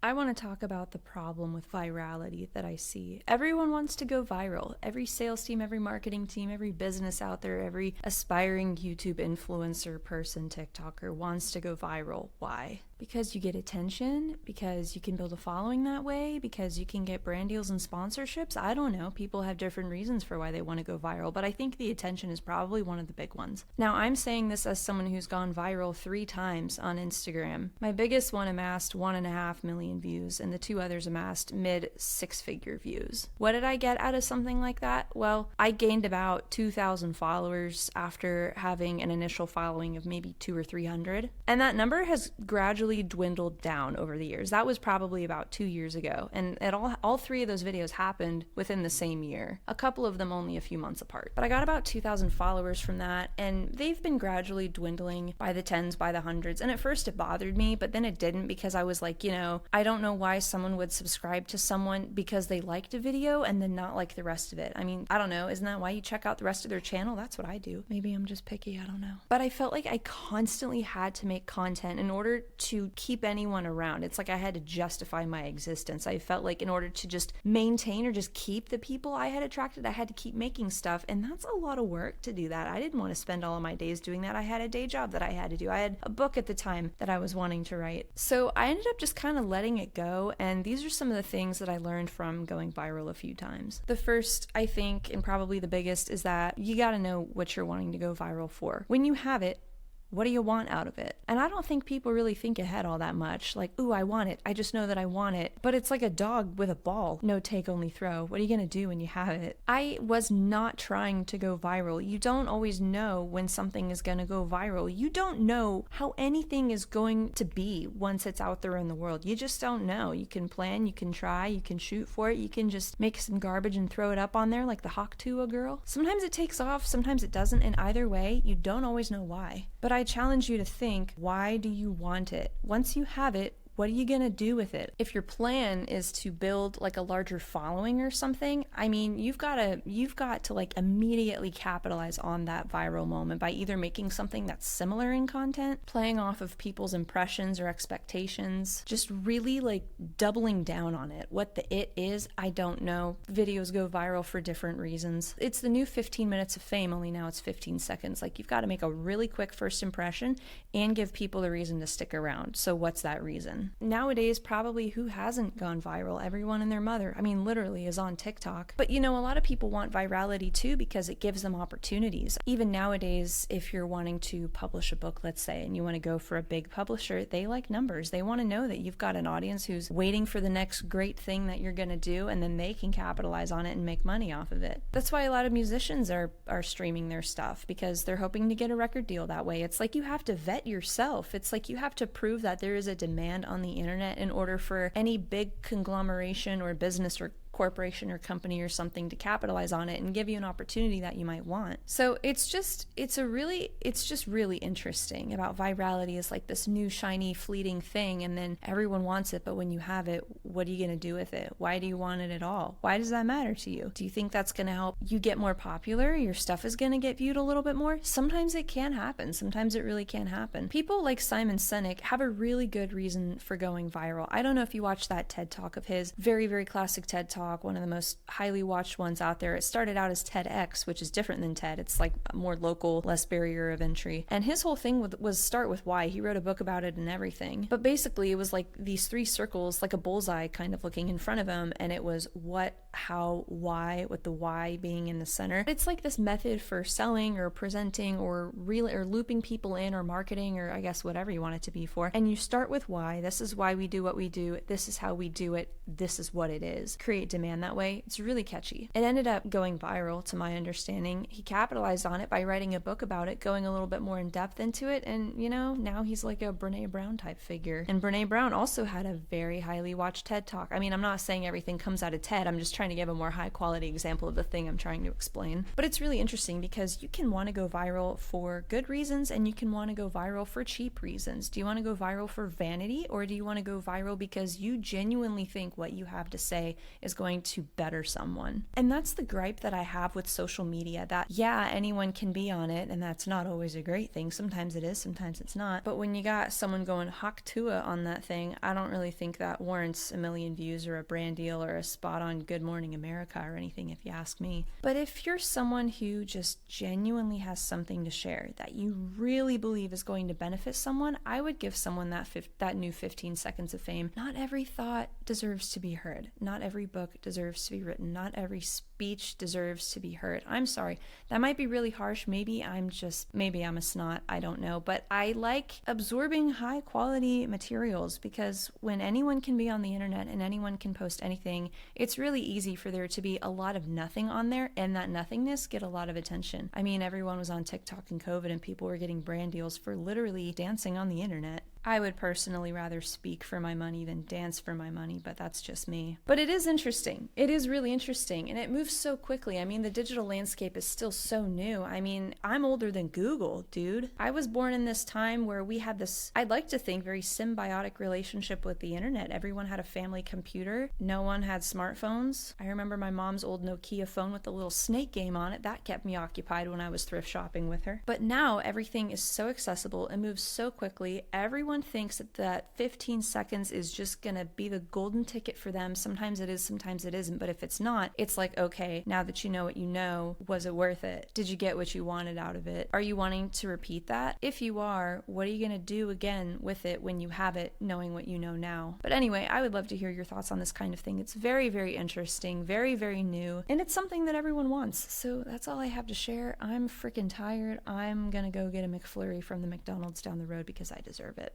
I want to talk about the problem with virality that I see. Everyone wants to go viral. Every sales team, every marketing team, every business out there, every aspiring YouTube influencer person, TikToker wants to go viral. Why? Because you get attention, because you can build a following that way, because you can get brand deals and sponsorships. I don't know. People have different reasons for why they want to go viral, but I think the attention is probably one of the big ones. Now, I'm saying this as someone who's gone viral 3 times on Instagram. My biggest one amassed 1.5 million views, and the 2 others amassed mid 6-figure views. What did I get out of something like that? Well, I gained about 2,000 followers after having an initial following of maybe 200 or 300, and that number has gradually dwindled down over the years. That was probably about 2 years ago, and all 3 of those videos happened within the same year, a couple of them only a few months apart. But I got about 2,000 followers from that, and they've been gradually dwindling by the tens, by the hundreds, and at first it bothered me, but then it didn't, because I was like, I don't know why someone would subscribe to someone because they liked a video and then not like the rest of it. I mean, I don't know, isn't that why you check out the rest of their channel? That's what I do. Maybe I'm just picky, I don't know. But I felt like I constantly had to make content in order to keep anyone around. It's like I had to justify my existence. I felt like in order to just maintain or just keep the people I had attracted, I had to keep making stuff, and that's a lot of work to do that. I didn't want to spend all of my days doing that. I had a day job that I had to do. I had a book at the time that I was wanting to write. So I ended up just kind of letting it go, and these are some of the things that I learned from going viral a few times. The first, I think, and probably the biggest, is that you got to know what you're wanting to go viral for. When you have it, what do you want out of it? And I don't think people really think ahead all that much. Like, ooh, I want it. I just know that I want it. But it's like a dog with a ball. No take, only throw. What are you going to do when you have it? I was not trying to go viral. You don't always know when something is going to go viral. You don't know how anything is going to be once it's out there in the world. You just don't know. You can plan, you can try, you can shoot for it. You can just make some garbage and throw it up on there like the Hawk Tuah girl. Sometimes it takes off, sometimes it doesn't. And either way, you don't always know why. But I challenge you to think, why do you want it? Once you have it, what are you going to do with it? If your plan is to build like a larger following or something, I mean, you've got to like immediately capitalize on that viral moment by either making something that's similar in content, playing off of people's impressions or expectations, just really like doubling down on it. What the it is, I don't know. Videos go viral for different reasons. It's the new 15 minutes of fame, only now it's 15 seconds. Like, you've got to make a really quick first impression and give people the reason to stick around. So what's that reason? Nowadays, probably who hasn't gone viral? Everyone and their mother. I mean, literally is on TikTok. But a lot of people want virality too because it gives them opportunities. Even nowadays, if you're wanting to publish a book, let's say, and you want to go for a big publisher, they like numbers. They want to know that you've got an audience who's waiting for the next great thing that you're going to do, and then they can capitalize on it and make money off of it. That's why a lot of musicians are streaming their stuff, because they're hoping to get a record deal that way. It's like you have to vet yourself. It's like you have to prove that there is a demand on the internet in order for any big conglomeration or business or corporation or company or something to capitalize on it and give you an opportunity that you might want. So it's just really interesting about virality is like this new shiny fleeting thing, and then everyone wants it, but when you have it, what are you going to do with it? Why do you want it at all? Why does that matter to you? Do you think that's going to help you get more popular? Your stuff is going to get viewed a little bit more? Sometimes it can happen. Sometimes it really can happen. People like Simon Sinek have a really good reason for going viral. I don't know if you watched that TED Talk of his, very, very classic TED Talk, one of the most highly watched ones out there. It started out as TEDx, which is different than TED. It's like more local, less barrier of entry. And his whole thing was start with why. He wrote a book about it and everything. But basically, it was like these 3 circles, like a bullseye kind of looking in front of him. And it was what, how, why, with the why being in the center. It's like this method for selling or presenting or looping people in or marketing, or I guess whatever you want it to be for. And you start with why. This is why we do what we do. This is how we do it. This is what it is. Create demand that way. It's really catchy. It ended up going viral, to my understanding. He capitalized on it by writing a book about it, going a little bit more in depth into it, and now he's like a Brene Brown type figure. And Brene Brown also had a very highly watched TED Talk. I mean, I'm not saying everything comes out of TED. I'm just trying trying to give a more high quality example of the thing I'm trying to explain. But it's really interesting because you can want to go viral for good reasons and you can want to go viral for cheap reasons. Do you want to go viral for vanity, or do you want to go viral because you genuinely think what you have to say is going to better someone? And that's the gripe that I have with social media, that yeah, anyone can be on it, and that's not always a great thing. Sometimes it is, sometimes it's not. But when you got someone going hawk tua on that thing, I don't really think that warrants a million views or a brand deal or a spot on Good Morning America or anything, if you ask me. But if you're someone who just genuinely has something to share that you really believe is going to benefit someone, I would give someone that new 15 seconds of fame. Not every thought deserves to be heard. Not every book deserves to be written. Not every speech deserves to be heard. I'm sorry. That might be really harsh. Maybe I'm a snot. I don't know. But I like absorbing high quality materials, because when anyone can be on the internet and anyone can post anything, it's really easy for there to be a lot of nothing on there, and that nothingness get a lot of attention. I mean, everyone was on TikTok in COVID and people were getting brand deals for literally dancing on the internet. I would personally rather speak for my money than dance for my money, but that's just me. But it is interesting. It is really interesting, and it moves so quickly. I mean, the digital landscape is still so new. I mean, I'm older than Google, dude. I was born in this time where we had this, I'd like to think, very symbiotic relationship with the internet. Everyone had a family computer. No one had smartphones. I remember my mom's old Nokia phone with the little snake game on it. That kept me occupied when I was thrift shopping with her. But now everything is so accessible and moves so quickly. Everyone thinks that 15 seconds is just gonna be the golden ticket for them. Sometimes it is, sometimes it isn't. But if it's not, it's like, okay, now that you know what you know, was it worth it? Did you get what you wanted out of it? Are you wanting to repeat that? If you are, what are you gonna do again with it when you have it, knowing what you know now? But anyway, I would love to hear your thoughts on this kind of thing. It's very, very interesting, very, very new, and it's something that everyone wants. So that's all I have to share. I'm freaking tired. I'm gonna go get a McFlurry from the McDonald's down the road because I deserve it.